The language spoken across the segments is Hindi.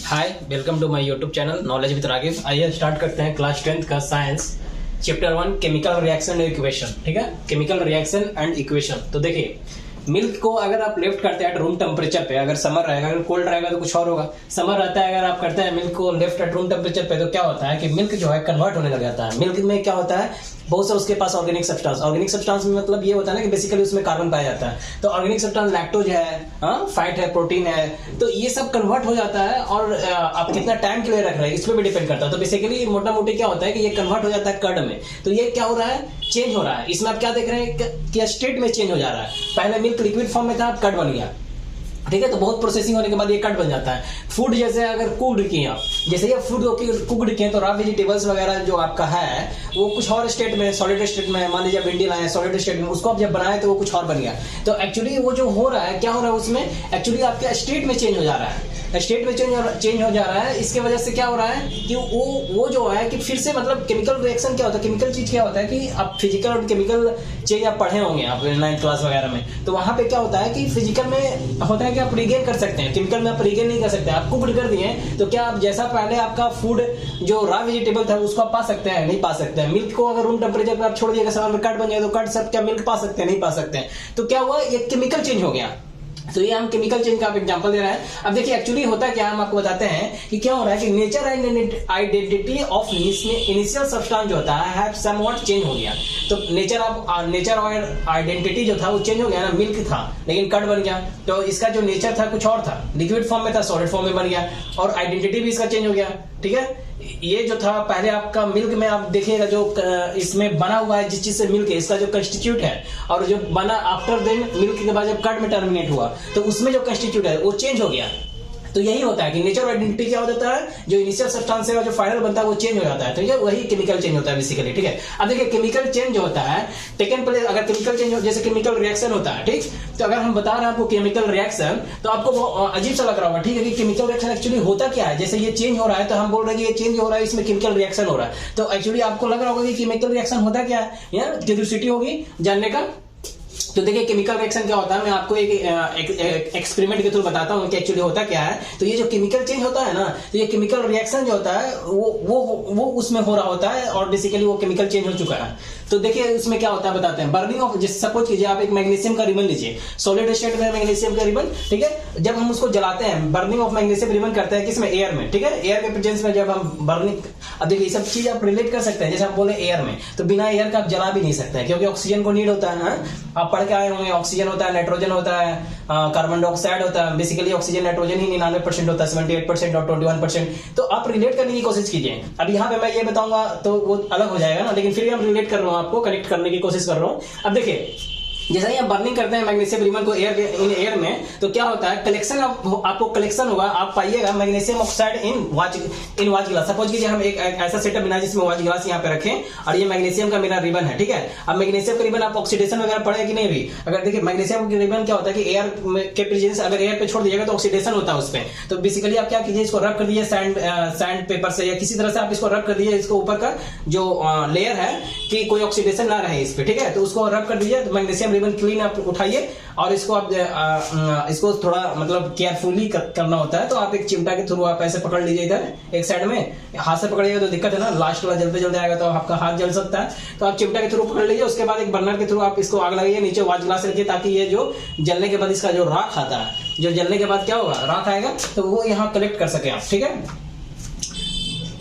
Hi, welcome to my YouTube channel knowledge with Ragib. आइए स्टार्ट करते हैं क्लास 10th का science chapter 1 chemical reaction and equation. ठीक है, केमिकल रिएक्शन एंड इक्वेशन। तो देखिए, मिल्क को अगर आप लेफ्ट करते हैं रूम टेम्परेचर पे, अगर समर रहेगा, अगर कोल्ड रहेगा तो कुछ और होगा। समर रहता है, अगर आप करते हैं मिल्क को लेफ्ट एट रूम टेम्परेचर पे, तो क्या होता है कि मिल्क जो है कन्वर्ट होने लग जाता है। मिल्क में क्या होता है, बहुत सा उसके पास ऑर्गेनिक सब्सटेंस में मतलब ये होता है ना कि बेसिकली उसमें कार्बन पाया जाता है। तो ऑर्गेनिक सब्सटेंस लैक्टोज है, फैट है, प्रोटीन है, तो ये सब कन्वर्ट हो जाता है। और आप कितना टाइम के लिए रख रहे हैं इस पर भी डिपेंड करता है। तो बेसिकली मोटा मोटी क्या होता है कि ये कन्वर्ट हो जाता है कर्ड में। तो ये क्या हो रहा है, चेंज हो रहा है। इसमें आप क्या देख रहे हैं कि स्टेट में चेंज हो जा रहा है। पहले मिल्क लिक्विड फॉर्म में था, कर्ड बन गया। ठीक है, तो बहुत प्रोसेसिंग होने के बाद ये कर्ड बन जाता है। फूड जैसे अगर कुक्ड किए आप, जैसे ये फूड कुक्ड किए तो रॉ वेजिटेबल्स वगैरह जो आपका है वो कुछ और स्टेट में, सॉलिड स्टेट में, मान लीजिए भिंडी लाए सॉलिड स्टेट में, उसको आप जब बनाए तो वो कुछ और बन गया। तो एक्चुअली वो जो हो रहा है, क्या हो रहा है उसमें, एक्चुअली आपके स्टेट में चेंज हो जा रहा है। स्टेट में चेंज हो जा रहा है। इसके वजह से क्या हो रहा है कि वो जो है कि फिर से मतलब केमिकल रिएक्शन क्या होता है, केमिकल चीज क्या होता है कि आप फिजिकल और केमिकल चेंज आप पढ़े होंगे आप 9th क्लास वगैरह में। तो वहां पे क्या होता है कि फिजिकल में होता है कि आप रिगेन कर सकते हैं, केमिकल में आप रिगेन नहीं कर सकते। आप कुक्ड कर दिए तो क्या आप जैसा पहले आपका फूड जो रॉ वेजिटेबल था उसको आप पा सकते हैं, नहीं पा सकते हैं। मिल्क को अगर रूम टेम्परेचर पर आप छोड़ दिएगा, सवाल में कर्ड बन जाए तो कर्ड सब क्या मिल्क पा सकते हैं, नहीं पा सकते हैं। तो क्या हुआ, ये केमिकल चेंज हो गया। तो ये हम केमिकल चेंज का आप एग्जांपल दे रहे हैं। अब देखिए एक्चुअली होता क्या है, हम आपको बताते हैं कि क्या हो रहा है कि nature and identity of initial substance जो होता है हैव समवॉट चेंज हो गया। तो नेचर और आइडेंटिटी जो था वो चेंज हो गया ना। मिल्क था लेकिन कर्ड बन गया, तो इसका जो नेचर था कुछ और था, लिक्विड फॉर्म में था, सॉलिड फॉर्म में बन गया, और आइडेंटिटी भी इसका चेंज हो गया। ठीक है, ये जो था पहले आपका मिल्क में आप देखिएगा जो इसमें बना हुआ है, जिस चीज से मिल्क है, इसका जो कंस्टिट्यूट है, और जो बना आफ्टर देन मिल्क के बाद जब कर्ड में टर्मिनेट हुआ तो उसमें जो कंस्टिट्यूट है वो चेंज हो गया। तो यही होता है कि नेचर और आइडेंटिटी क्या हो जाता है, जो इनिशियल सब्सटेंस है और जो फाइनल बनता है वो चेंज हो जाता है। तो ये वही केमिकल चेंज होता है बेसिकली। ठीक है, अब देखिए केमिकल चेंज जो होता है टेकन प्लेस, अगर केमिकल चेंज हो, जैसे केमिकल रिएक्शन होता है, ठीक, तो अगर हम बता रहे हैं आपको केमिकल रिएक्शन तो आपको अजीब सा लग रहा होगा। ठीक है, कि केमिकल रिएक्शन एक्चुअली होता क्या है, जैसे ये चेंज हो रहा है तो हम बोल रहे हैं कि ये चेंज हो रहा है, इसमें केमिकल रिएक्शन हो रहा है। तो एक्चुअली आपको लग रहा होगा कि केमिकल रिएक्शन होता क्या है, यार क्यूरियोसिटी होगी जानने का। तो देखिए केमिकल रिएक्शन क्या होता है, मैं आपको एक एक्सपेरिमेंट के थ्रू बताता हूँ कि एक्चुअली होता क्या है। तो ये जो केमिकल चेंज होता है ना, तो ये केमिकल रिएक्शन जो होता है वो उसमें हो रहा होता है, और बेसिकली वो केमिकल चेंज हो चुका है। तो देखिए इसमें क्या होता है बताते हैं। बर्निंग ऑफ, जैसे सपोज कीजिए आप एक मैग्नीशियम का रिबन लीजिए, सॉलिड स्टेट में मैग्नीशियम का रिबन। ठीक है, जब हम उसको जलाते हैं, बर्निंग ऑफ मैग्नीशियम रिबन करते हैं किसमें, एयर में। ठीक है, एयर के प्रेजेंस में जब हम बर्निंग, अब देखिए ये सब चीज आप रिलेट कर सकते हैं। जैसे आप बोले एयर में, तो बिना एयर का आप जला भी नहीं सकते हैं, क्योंकि ऑक्सीजन को नीड होता है। आप पढ़ के आए होंगे, ऑक्सीजन होता है, नाइट्रोजन होता है, कार्बन डाइऑक्साइड होता है। बेसिकली ऑक्सीजन नाइट्रोजन ही 99% होता है, 78% और 21%। तो आप रिलेट करने की कोशिश कीजिए। अब यहाँ पे मैं ये बताऊंगा तो वो अलग हो जाएगा ना, लेकिन फिर भी हम रिलेट कर रहा हूँ, आपको कनेक्ट करने की कोशिश कर रहा हूँ। अब देखिए जैसा ही आप बर्निंग करते हैं मैग्नीशियम रिबन को एयर में, तो क्या होता है, कलेक्शन आपको कलेक्शन होगा, आप पाइएगा मैग्नीशियम ऑक्साइड इन वाच ग्लास। सपोज कीजिए हम एक ऐसा सेटअप बना जिसमें वाच ग्लास यहाँ पे रखें, और ये मैग्नीशियम का मेरा रिबन है। ठीक है, अब मैग्नीशियम का रिबन आप ऑक्सीडेशन वगैरह पढ़े कि नहीं भी, अगर देखिए मैग्नीशियम का रिबन क्या होता है कि एयर के प्रेजेंस, अगर एयर पे छोड़ दीजिएगा तो ऑक्सीडेशन होता है उस पर। तो बेसिकली आप क्या कीजिए, इसको रब कर दीजिए सैंड पेपर से, या किसी तरह से आप इसको रब कर दीजिए, इसको ऊपर का जो लेयर है कि कोई ऑक्सीडेशन ना रहे इस पे। ठीक है, तो उसको रब कर दीजिए, तो मैग्नीशियम रिबन क्लीन आप उठाइए, और इसको आप इसको थोड़ा मतलब केयरफुली करना होता है। तो आप एक चिमटा के थ्रू आप ऐसे पकड़ लीजिए, इधर एक साइड में हाथ से पकड़िएगा तो दिक्कत है ना, लास्ट वाला जलते जलते आएगा तो आपका हाथ जल सकता है। तो आप चिमटा के थ्रू पकड़ लीजिए, उसके बाद एक बर्नर के थ्रू आप इसको आग लगाइए, नीचे वाच ग्लास रखिए, ताकि ये जो जलने के बाद इसका जो राख आता है, जो जलने के बाद क्या होगा, राख आएगा, तो वो यहाँ कलेक्ट कर सके आप। ठीक है,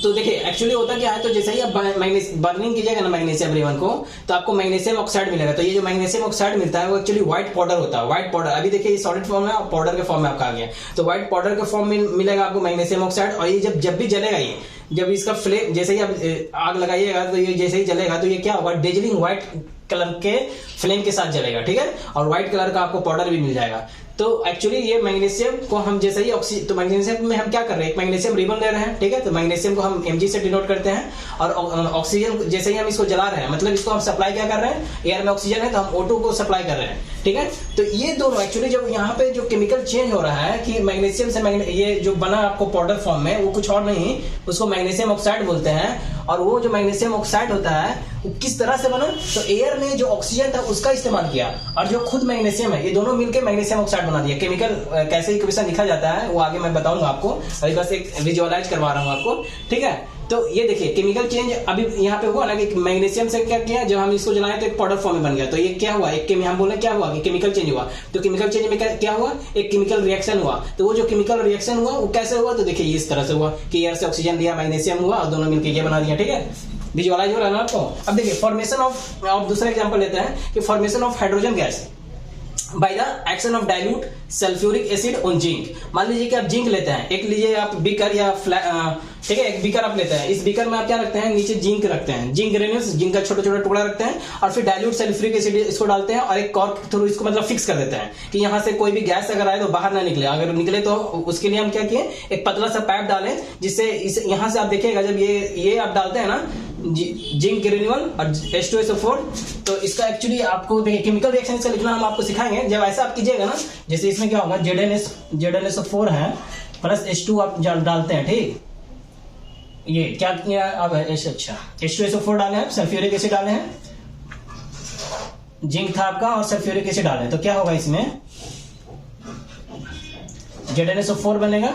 तो देखिए एक्चुअली होता क्या है, तो जैसे ही आप बर्निंग कीजिएगा ना मैग्नीशियम रिबन को, तो आपको मैग्नीशियम ऑक्साइड मिलेगा। तो ये जो मैग्नीशियम ऑक्साइड मिलता है वो एक्चुअली व्हाइट पाउडर होता है। व्हाइट पाउडर, अभी देखिए ये सॉलिड फॉर्म है और पाउडर के फॉर्म में आपका आ गया। तो व्हाइट पाउडर के फॉर्म में मिलेगा आपको मैग्नीशियम ऑक्साइड, और ये जब भी जलेगा, ये जब इसका फ्लेम, जैसे ही आप आग लगाइएगा तो ये जैसे ही जलेगा तो ये क्या होगा, डेजलिंग व्हाइट कलर के फ्लेम के साथ जलेगा। ठीक है, और व्हाइट कलर का आपको पाउडर भी मिल जाएगा। तो एक्चुअली ये मैग्नीशियम को हम जैसे ही तो मैग्नीशियम में हम क्या कर रहे हैं, एक मैग्नीशियम रिबन ले रहे हैं। ठीक है, तो मैग्नीशियम को हम Mg से डिनोट करते हैं, और ऑक्सीजन जैसे ही हम इसको जला रहे हैं, मतलब इसको हम सप्लाई क्या कर रहे हैं, एयर में ऑक्सीजन है तो हम O2 को सप्लाई कर रहे हैं। ठीक है। तो ये दोनों एक्चुअली जब यहाँ पे जो केमिकल चेंज हो रहा है कि मैग्नीशियम से ये जो बना आपको पाउडर फॉर्म में, वो कुछ और नहीं, उसको मैग्नीशियम ऑक्साइड बोलते हैं। और वो जो मैग्नीशियम ऑक्साइड होता है वो किस तरह से बना, तो एयर ने जो ऑक्सीजन था उसका इस्तेमाल किया और जो खुद मैग्नीशियम है, ये दोनों मिलकर मैग्नीशियम ऑक्साइड बना दिया। केमिकल कैसे इक्वेशन लिखा जाता है वो आगे मैं बताऊंगा आपको, अभी बस एक विजुअलाइज करवा रहा हूँ आपको, ठीक है। तो ये देखिए केमिकल चेंज अभी यहाँ पे हुआ ना कि मैग्नीशियम से क्या किया, जब हम इसको जलाए तो एक पाउडर फॉर्म में बन गया। तो ये क्या हुआ, एक हम बोले क्या हुआ कि केमिकल चेंज हुआ। तो केमिकल चेंज में क्या हुआ, एक केमिकल रिएक्शन हुआ। तो वो जो केमिकल रिएक्शन हुआ वो कैसे हुआ, तो देखिए इस तरह से हुआ कि एयर से ऑक्सीजन लिया, मैग्नीशियम हुआ और दोनों मिलकर ये बना दिया, ठीक है। विजुअलाइज हो रहा है ना आपको। अब देखिए फॉर्मेशन ऑफ दूसरा एग्जांपल लेते हैं कि formation of hydrogen gas by the action of dilute sulphuric acid on zinc. मान लीजिए कि आप जिंक लेते हैं, एक लीजिए आप बीकर या ठीक है, एक बीकर आप लेते हैं, इस बीकर में आप क्या रखते हैं, नीचे जिंक रखते हैं, जिंक ग्रेन्यूल्स, जिंक का छोटा छोटा टुकड़ा रखते हैं और फिर डाइल्यूट सल्फ्यूरिक एसिड इसको डालते हैं और एक कॉर्क के थ्रू इसको मतलब फिक्स कर देते हैं कि यहाँ से कोई भी गैस अगर आए तो बाहर ना निकले। अगर निकले तो उसके लिए हम क्या किए, एक पतला सा पाइप डालें जिससे यहाँ से आप देखिएगा जब ये आप डालते हैं ना जिंक ग्रेन्यूल और H2SO4, तो इसका एक्चुअली आपको देखिए केमिकल रिएक्शन से लिखना हम आपको सिखाएंगे। जब ऐसा आप कीजिएगा ना, जैसे इसमें क्या होगा, ZnSO4 है प्लस H2 आप डालते हैं, ठीक। ये क्या किया अब, अच्छा H2SO4 डाले हैं, सल्फ्यूरिक एसिड डाले हैं, जिंक था आपका और सल्फ्यूरिक एसिड डाले, तो क्या होगा इसमें ZnSO4 बनेगा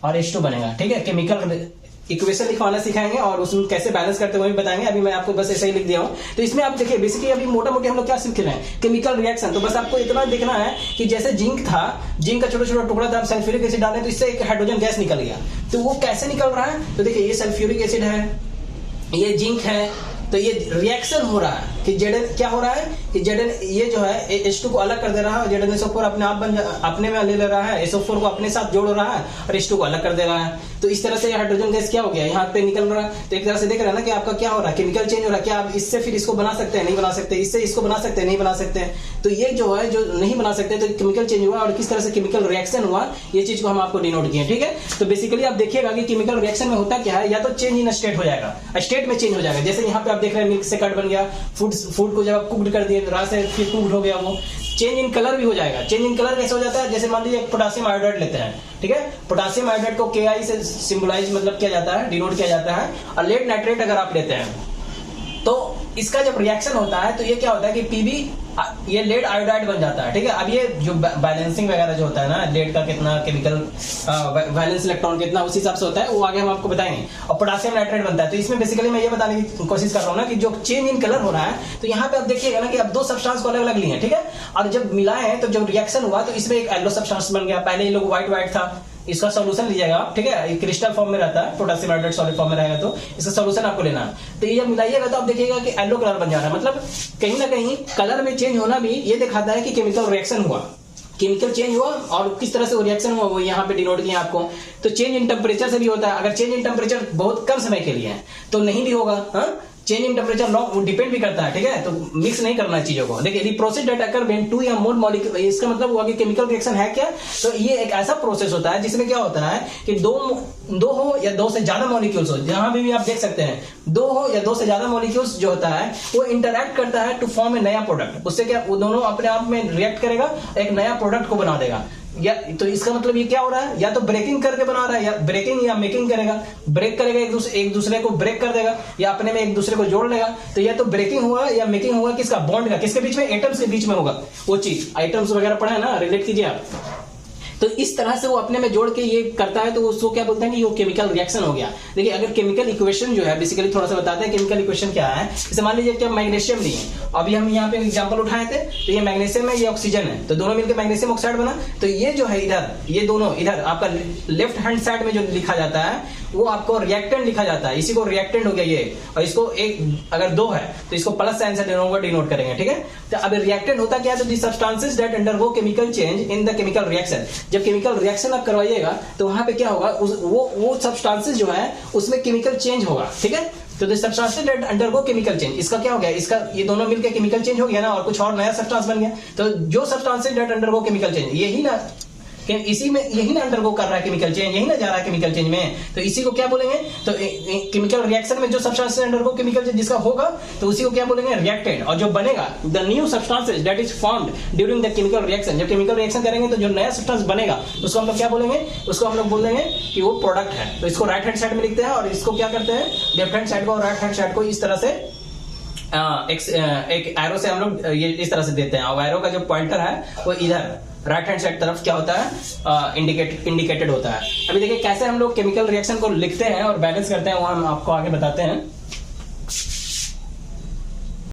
और H2 बनेगा, ठीक है। केमिकल इक्वेशन लिखवाना सिखाएंगे और उसमें कैसे बैलेंस करते हुए बताएंगे। अभी मैं आपको बस ऐसे ही लिख दिया हूं। तो इसमें आप देखिए बेसिकली अभी मोटा मोटी हम लोग क्या सीख रहे हैं, केमिकल रिएक्शन। तो बस आपको इतना देखना है कि जैसे जिंक था, जिंक का छोटा छोटा टुकड़ा था, आप सल्फ्यूरिक एसिड डालें तो इससे एक हाइड्रोजन गैस निकल गया। तो वो कैसे निकल रहा है, तो देखिए ये सल्फ्यूरिक एसिड है, ये जिंक है, तो ये रिएक्शन हो रहा है कि Zn क्या हो रहा है कि Zn ये जो है H2 को अलग कर दे रहा है, ZnSO4 अपने आप अपने में ले रहा है, SO4 को अपने साथ जोड़ रहा है और H2 को अलग कर दे रहा है। तो इस तरह से हाइड्रोजन गैस क्या हो गया, यहाँ पे निकल रहा है। तो एक तरह से देख रहे हैं ना कि आपका क्या हो रहा है, केमिकल चेंज हो रहा है। क्या आप इससे फिर इसको बना सकते हैं, नहीं बना सकते, इससे इसको बना सकते हैं, नहीं बना सकते। तो ये जो है जो नहीं बना सकते, तो केमिकल चेंज हुआ और किस तरह से केमिकल रिएक्शन हुआ, ये चीज को हम आपको डिनोट किए, ठीक है। तो बेसिकली आप देखिएगा कि केमिकल रिएक्शन में होता क्या है, या तो चेंज इन स्टेट हो जाएगा, स्टेट में चेंज हो जाएगा। जैसे यहाँ पे आप देख रहे हैं मिल्क से कर्ड बन गया, फूड को जब आप कुक्ड कर दिए रात से फिर कुक्ड हो गया, वो चेंज इन कलर भी हो जाएगा। चेंज इन कलर कैसे हो जाता है, जैसे मान लीजिए पोटेशियम आयोडाइड लेते हैं, ठीक है। पोटेशियम आयोडाइड को Ki से सिंबलाइज मतलब किया जाता है, डिनोट किया जाता है। और लेड नाइट्रेट अगर आप लेते हैं तो इसका जब रिएक्शन होता है तो ये क्या होता है कि Pb ये लेड आयोडाइड बन जाता है, ठीक है। अब ये जो बैलेंसिंग वगैरह जो होता है ना, लेड का कितना केमिकल वैलेंस इलेक्ट्रॉन कितना उस हिसाब से होता है, वो आगे हम आपको बताएंगे। और पोटेशियम नाइट्रेट बनता है। तो इसमें बेसिकली मैं ये बताने की कोशिश कर रहा हूँ ना कि जो चेंज इन कलर हो रहा है, तो यहाँ पे आप देखिएगा ना कि अब दो सब्सटेंस को अलग अलग लिए हैं, ठीक है। और जब मिलाए हैं तो जब रिएक्शन हुआ तो इसमें एक येलो सब्सटेंस बन गया। पहले ये लोग व्हाइट था, इसका सॉल्यूशन लीजिएगा आप, ठीक है। क्रिस्टल फॉर्म में रहता है, पोटेशियम हाइड्रेट सॉलिड फॉर्म में रहेगा तो इसका सॉल्यूशन आपको लेना है। तो ये जब मिलाइएगा तो आप देखिएगा कि येलो कलर बन जा रहा है। मतलब कहीं ना कहीं कलर में चेंज होना भी ये दिखाता है कि केमिकल रिएक्शन हुआ, केमिकल चेंज हुआ। और किस तरह से वो रिएक्शन हुआ वो यहाँ पे डिनोट किया आपको। तो चेंज इन टेम्परेचर से भी होता है। अगर चेंज इन टेम्परेचर बहुत कम समय के लिए है तो नहीं भी होगा, हाँ। Change in temperature long depend भी करता है, ठीक है। तो मिक्स नहीं करना है चीजों को। देखिए यदि प्रोसेस डेट अकर व्हेन 2 या मोर मॉलिक्यूल, इसका मतलब हुआ कि केमिकल रिएक्शन है क्या, तो ये एक ऐसा प्रोसेस होता है जिसमें क्या होता है कि दो हो या दो से ज्यादा मॉलिक्यूल्स हो, जहां भी आप देख सकते हैं दो हो या दो से ज्यादा मॉलिक्यूल्स जो होता है वो इंटरैक्ट करता है टू फॉर्म ए नया प्रोडक्ट। उससे क्या वो दोनों अपने आप में रिएक्ट करेगा, एक नया प्रोडक्ट को बना देगा। या तो इसका मतलब ये क्या हो रहा है, या तो ब्रेकिंग करके बना रहा है, या ब्रेकिंग या मेकिंग करेगा। ब्रेक करेगा, एक दूसरे को ब्रेक कर देगा या अपने में एक दूसरे को जोड़ लेगा। तो या तो ब्रेकिंग हुआ या मेकिंग हुआ किसका, बॉन्ड का। किसके बीच में, एटम्स के बीच में होगा वो चीज। आइटम्स वगैरह पढ़ा है ना, रिलेट कीजिए आप। तो इस तरह से वो अपने में जोड़ के ये करता है, तो उसको क्या बोलते हैं कि वो केमिकल रिएक्शन हो गया। देखिए अगर केमिकल इक्वेशन जो है बेसिकली थोड़ा सा बताते हैं केमिकल इक्वेशन क्या है। जैसे मान लीजिए कि मैग्नीशियम लिए, अभी हम यहाँ पे एग्जांपल उठाए थे, तो ये मैग्नीशियम है, ये ऑक्सीजन है, तो दोनों मिलकर मैग्नीशियम ऑक्साइड बना। तो ये जो है इधर, ये दोनों इधर आपका लेफ्ट हैंड साइड में जो लिखा जाता है वो आपको रिएक्टेंट लिखा जाता है। इसी को रिएक्टेंट हो गया ये, और इसको एक अगर दो है तो इसको प्लस साइन से डिनोट करेंगे, ठीक है। तो अब रिएक्टेंट होता क्या है, तो the substances that undergo chemical change in the chemical reaction. जब केमिकल रिएक्शन आप करवाइएगा तो वहां पे क्या होगा, वो सब्सटेंसेस जो है उसमें केमिकल चेंज होगा, ठीक है। तो the substances that undergo chemical change, इसका क्या हो गया, इसका ये दोनों मिलकर केमिकल चेंज हो गया ना, और कुछ और नया सब्सटेंस बन गया। तो जो substances that undergo chemical change, यही ना कि इसी में यही ना अंडरगो कर रहा है केमिकल चेंज, यही ना जा रहा है केमिकल चेंज में, तो इसी को क्या बोलेंगे, तो केमिकल रिएक्शन में जो सब्सटेंस अंडरगो केमिकल चेंज जिसका होगा तो उसी को क्या बोलेंगे, रिएक्टेंट। और जो बनेगा the new substances that is formed during the chemical reaction, जब केमिकल रिएक्शन करेंगे तो जो नया सब्सटेंस बनेगा उसको हम लोग क्या बोलेंगे, उसको हम लोग बोल देंगे कि वो प्रोडक्ट है। तो इसको राइट हैंड साइड में लिखते हैं और इसको क्या करते हैं, लेफ्ट हैंड साइड को और राइट हैंड साइड को इस तरह से एक एरो से हम लोग ये इस तरह से देते हैं, और एरो का जो पॉइंटर है वो इधर राइट हैंड साइड तरफ क्या होता है, इंडिकेटेड होता है। अभी देखिए कैसे हम लोग केमिकल रिएक्शन को लिखते हैं और बैलेंस करते हैं, वो हम आपको आगे बताते हैं।